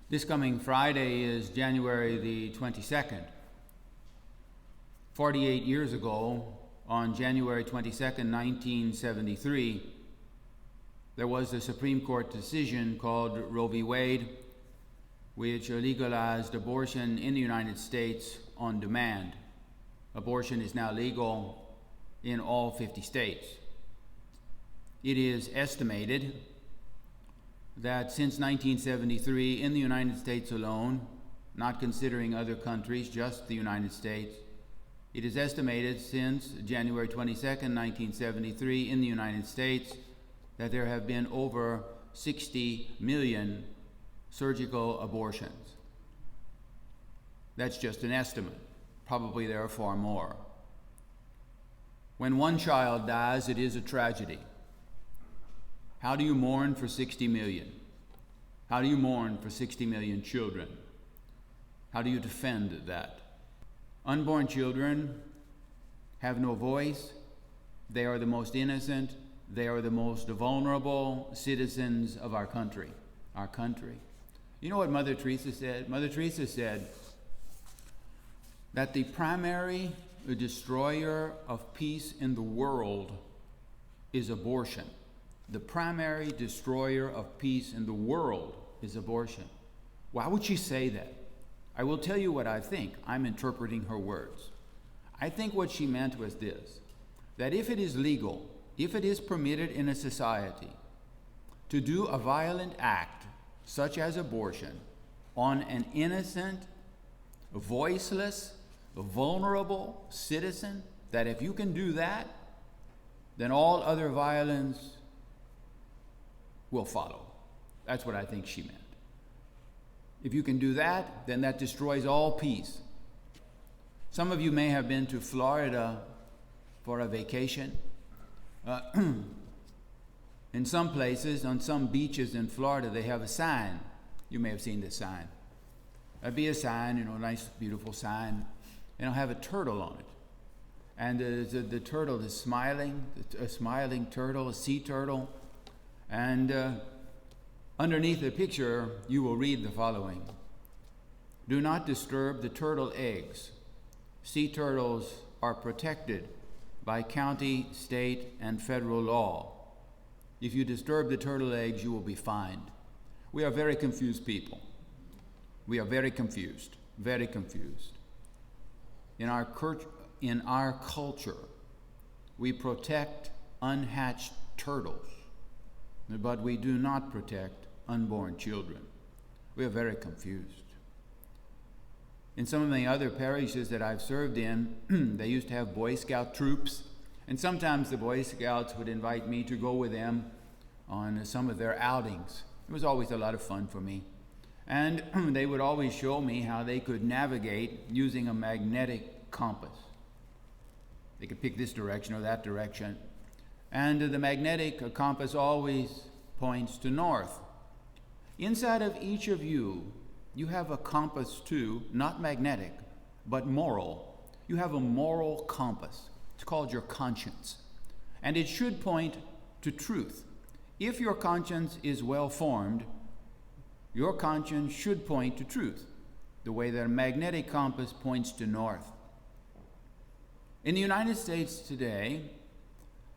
This coming Friday is January the 22nd. 48 years ago, on January 22nd, 1973, there was a Supreme Court decision called Roe v. Wade, which legalized abortion in the United States on demand. Abortion is now legal in all 50 states. It is estimated that since 1973, in the United States alone, not considering other countries, just the United States, it is estimated since January 22nd, 1973, in the United States, that there have been over 60 million surgical abortions. That's just an estimate. Probably there are far more. When one child dies, it is a tragedy. How do you mourn for 60 million? How do you mourn for 60 million children? How do you defend that? Unborn children have no voice. They are the most innocent. They are the most vulnerable citizens of our country. Our country. You know what Mother Teresa said? Mother Teresa said that the primary destroyer of peace in the world is abortion. The primary destroyer of peace in the world is abortion. Why would she say that? I will tell you what I think. I'm interpreting her words. I think what she meant was this, that if it is legal, if it is permitted in a society to do a violent act, such as abortion, on an innocent, voiceless, vulnerable citizen, that if you can do that, then all other violence will follow. That's what I think she meant. If you can do that, then that destroys all peace. Some of you may have been to Florida for a vacation. In some places, on some beaches in Florida, they have a sign. You may have seen this sign. That'd be a sign, a nice, beautiful sign. And it'll have a turtle on it. And the turtle is smiling, a smiling turtle, a sea turtle. And underneath the picture, you will read the following. Do not disturb the turtle eggs. Sea turtles are protected by county, state, and federal law. If you disturb the turtle eggs, you will be fined. We are very confused people. We are very confused, very confused. In our culture, we protect unhatched turtles, but we do not protect unborn children. We are very confused. In some of the other parishes that I've served in, they used to have Boy Scout troops, and sometimes the Boy Scouts would invite me to go with them on some of their outings. It was always a lot of fun for me. And they would always show me how they could navigate using a magnetic compass. They could pick this direction or that direction. And the magnetic compass always points to north. Inside of each of you, you have a compass too, not magnetic, but moral. You have a moral compass. It's called your conscience. And it should point to truth. If your conscience is well formed, your conscience should point to truth, the way that a magnetic compass points to north. In the United States today,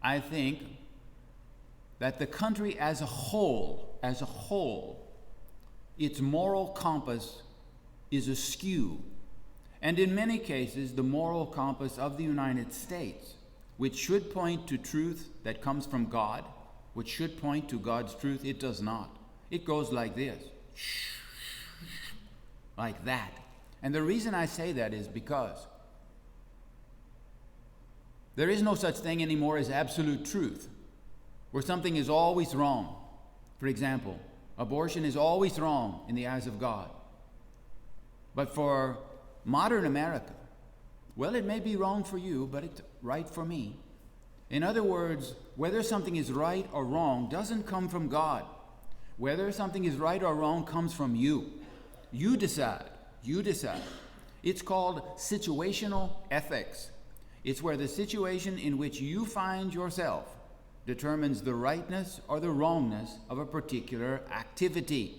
I think that the country as a whole, its moral compass is askew. And in many cases, the moral compass of the United States, which should point to truth that comes from God, which should point to God's truth, it does not. It goes like this, like that. And the reason I say that is because there is no such thing anymore as absolute truth, where something is always wrong. For example, abortion is always wrong in the eyes of God. But for modern America, well, it may be wrong for you, but it's right for me. In other words, whether something is right or wrong doesn't come from God. Whether something is right or wrong comes from you. You decide. You decide. It's called situational ethics. It's where the situation in which you find yourself determines the rightness or the wrongness of a particular activity.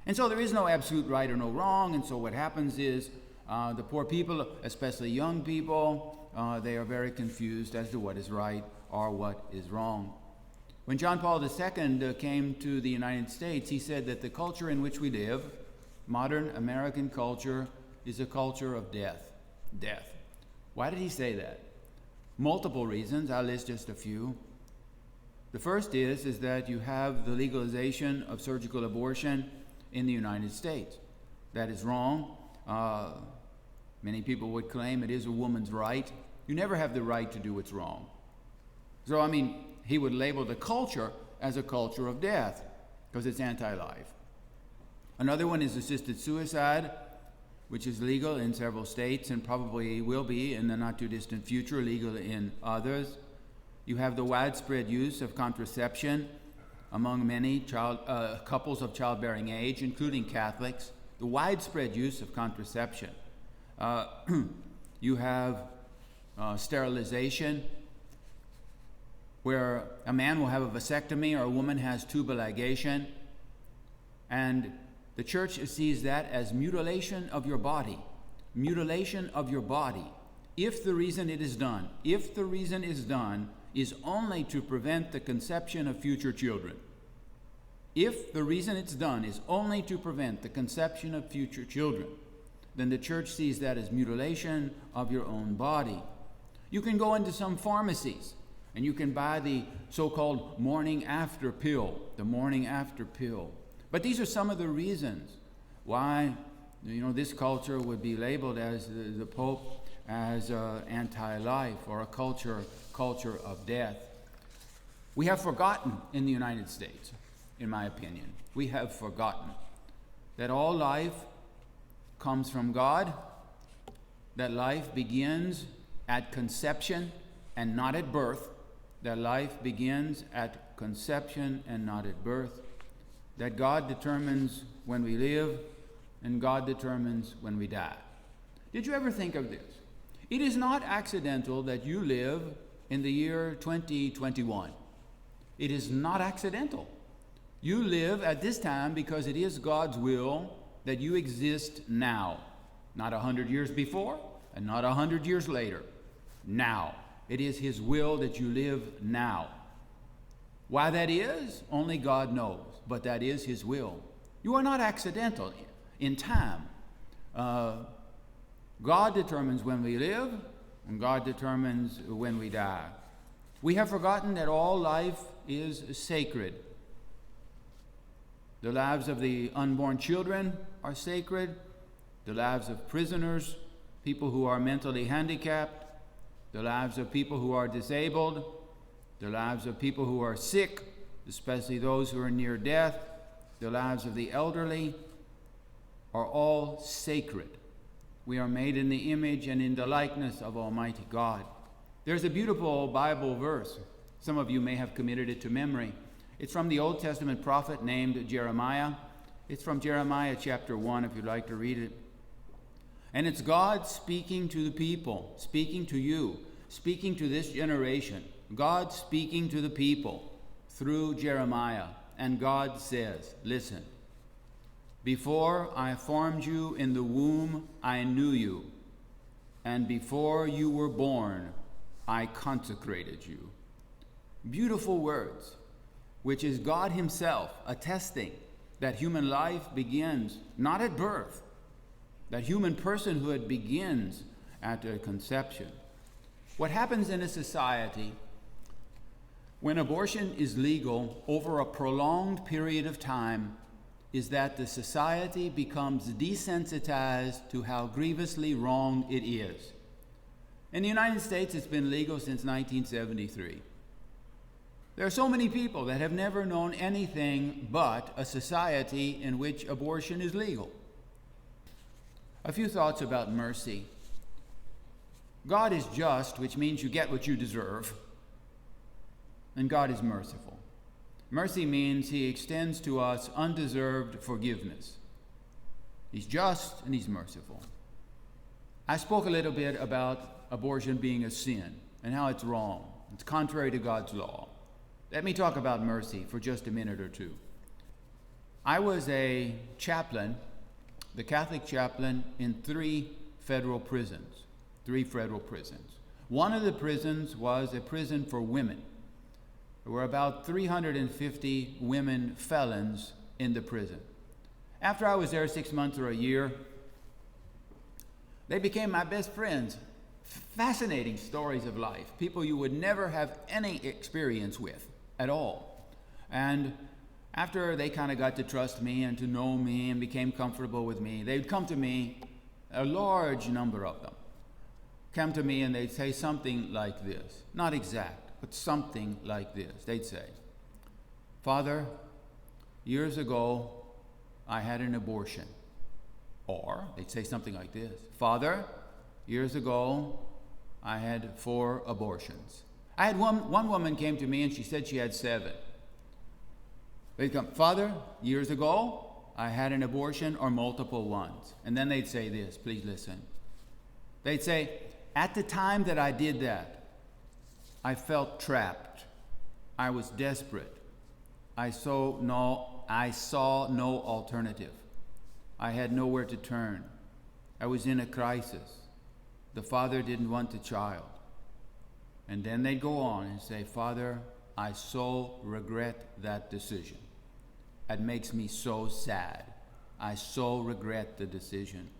And so there is no absolute right or no wrong, and so what happens is the poor people, especially young people, they are very confused as to what is right or what is wrong. When John Paul II came to the United States, he said that the culture in which we live, modern American culture, is a culture of death. Death. Why did he say that? Multiple reasons. I'll list just a few. The first is that you have the legalization of surgical abortion in the United States. That is wrong. Many people would claim it is a woman's right. You never have the right to do what's wrong. So, he would label the culture as a culture of death because it's anti-life. Another one is assisted suicide, which is legal in several states and probably will be in the not-too-distant future legal in others. You have the widespread use of contraception among many couples of childbearing age, including Catholics. The widespread use of contraception. You have sterilization, where a man will have a vasectomy or a woman has tubal ligation, and the church sees that as mutilation of your body. Mutilation of your body. If the reason it is done is only to prevent the conception of future children. If the reason it's done is only to prevent the conception of future children, then the church sees that as mutilation of your own body. You can go into some pharmacies and you can buy the so-called morning after pill, the morning after pill. But these are some of the reasons why, this culture would be labeled as the Pope as anti-life or a culture of death. We have forgotten in the United States, in my opinion, we have forgotten that all life comes from God, that life begins at conception and not at birth, that life begins at conception and not at birth, that God determines when we live and God determines when we die. Did you ever think of this? It is not accidental that you live in the year 2021. It is not accidental. You live at this time because it is God's will that you exist now, not 100 years before and not 100 years later. Now. It is His will that you live now. Why that is, only God knows, but that is His will. You are not accidental in time. God determines when we live, and God determines when we die. We have forgotten that all life is sacred. The lives of the unborn children are sacred. The lives of prisoners, people who are mentally handicapped, the lives of people who are disabled, the lives of people who are sick, especially those who are near death, the lives of the elderly, are all sacred. We are made in the image and in the likeness of Almighty God. There's a beautiful Bible verse. Some of you may have committed it to memory. It's from the Old Testament prophet named Jeremiah. It's from Jeremiah chapter 1, if you'd like to read it. And it's God speaking to the people, speaking to you, speaking to this generation. God speaking to the people through Jeremiah. And God says, listen, before I formed you in the womb, I knew you. And before you were born, I consecrated you. Beautiful words, which is God Himself attesting that human life begins not at birth, that human personhood begins at a conception. What happens in a society when abortion is legal over a prolonged period of time is that the society becomes desensitized to how grievously wrong it is. In the United States, it's been legal since 1973. There are so many people that have never known anything but a society in which abortion is legal. A few thoughts about mercy. God is just, which means you get what you deserve, and God is merciful. Mercy means He extends to us undeserved forgiveness. He's just and He's merciful. I spoke a little bit about abortion being a sin and how it's wrong. It's contrary to God's law. Let me talk about mercy for just a minute or two. I was a chaplain, the Catholic chaplain, in three federal prisons. One of the prisons was a prison for women. There were about 350 women felons in the prison. After I was there 6 months or a year, they became my best friends. Fascinating stories of life, people you would never have any experience with at all. And after they kind of got to trust me and to know me and became comfortable with me, they'd come to me, a large number of them, come to me and they'd say something like this, not exact, but something like this. They'd say, "Father, years ago, I had an abortion." Or they'd say something like this, "Father, years ago, I had 4 abortions." I had one woman came to me and she said she had 7. They'd come, "Father, years ago, I had an abortion or multiple ones." And then they'd say this, please listen. They'd say, "At the time that I did that, I felt trapped. I was desperate. I saw no alternative. I had nowhere to turn. I was in a crisis. The father didn't want the child." And then they'd go on and say, "Father, I so regret that decision. It makes me so sad. I so regret the decision.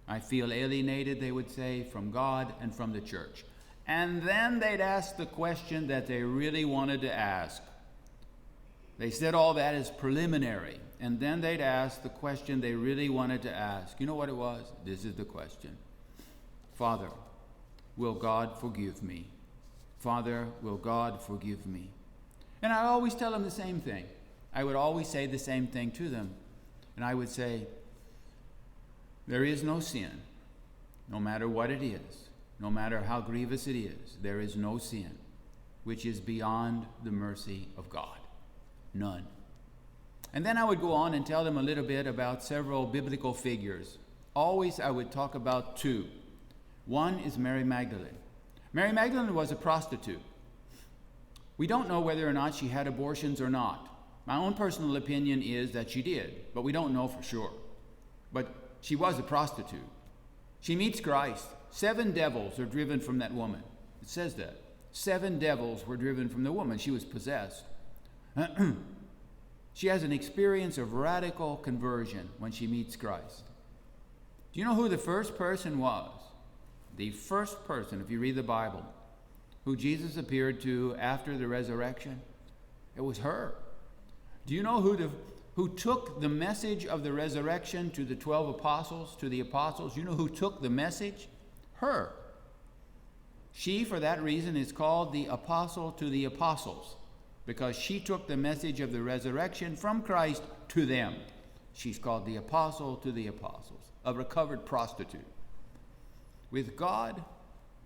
I feel alienated," they would say, "from God and from the church." And then they'd ask the question that they really wanted to ask. They said all that is preliminary. And then they'd ask the question they really wanted to ask. You know what it was? This is the question. "Father, will God forgive me? Father, will God forgive me?" And I always tell them the same thing. I would always say the same thing to them. And I would say, there is no sin, no matter what it is, no matter how grievous it is, there is no sin which is beyond the mercy of God. None. And then I would go on and tell them a little bit about several biblical figures. Always I would talk about 2. One is Mary Magdalene. Mary Magdalene was a prostitute. We don't know whether or not she had abortions or not. My own personal opinion is that she did, but we don't know for sure. But she was a prostitute. She meets Christ. 7 devils are driven from that woman. It says that. 7 devils were driven from the woman. She was possessed. She has an experience of radical conversion when she meets Christ. Do you know who the first person was? The first person, if you read the Bible, who Jesus appeared to after the resurrection? It was her. Do you know who took the message of the resurrection to the 12 apostles, to the apostles? You know who took the message? Her. She, for that reason, is called the apostle to the apostles, because she took the message of the resurrection from Christ to them. She's called the apostle to the apostles, a recovered prostitute. With God,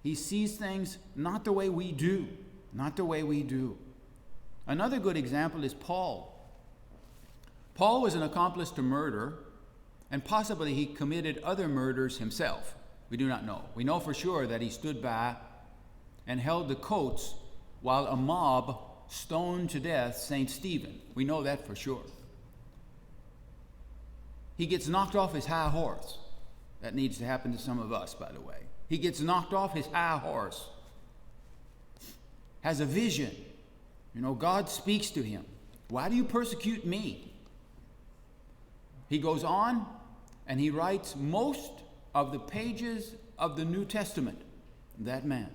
he sees things not the way we do, not the way we do. Another good example is Paul. Paul was an accomplice to murder, and possibly he committed other murders himself. We do not know. We know for sure that he stood by and held the coats while a mob stoned to death St. Stephen. We know that for sure. He gets knocked off his high horse. That needs to happen to some of us, by the way. He gets knocked off his high horse, has a vision. You know, God speaks to him. "Why do you persecute me?" He goes on and he writes most of the pages of the New Testament, that man.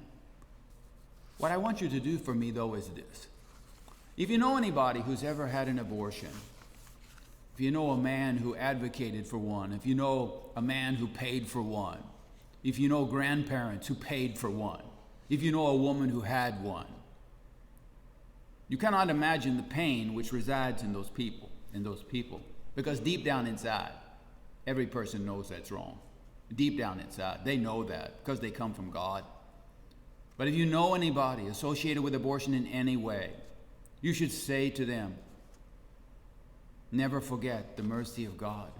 What I want you to do for me, though, is this. If you know anybody who's ever had an abortion, if you know a man who advocated for one, if you know a man who paid for one, if you know grandparents who paid for one, if you know a woman who had one, you cannot imagine the pain which resides in those people, because deep down inside, every person knows that's wrong. Deep down inside, they know that because they come from God. But if you know anybody associated with abortion in any way, you should say to them, never forget the mercy of God.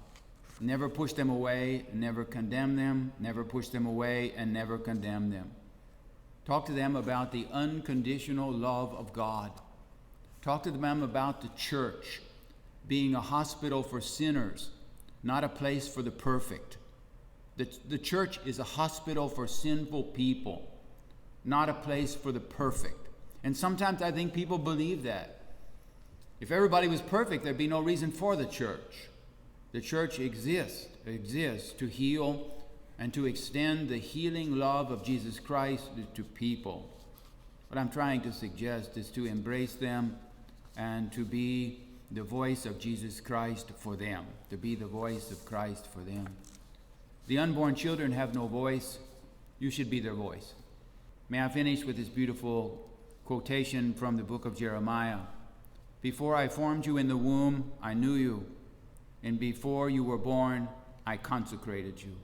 Never push them away, never condemn them, never push them away, and never condemn them. Talk to them about the unconditional love of God. Talk to them about the church. being a hospital for sinners, not a place for the perfect. The church is a hospital for sinful people, not a place for the perfect. And sometimes I think people believe that. If everybody was perfect, there'd be no reason for the church. The church exists to heal and to extend the healing love of Jesus Christ to people. What I'm trying to suggest is to embrace them and to be the voice of Jesus Christ for them, to be the voice of Christ for them. The unborn children have no voice. You should be their voice. May I finish with this beautiful quotation from the book of Jeremiah. Before I formed you in the womb, I knew you, and before you were born, I consecrated you.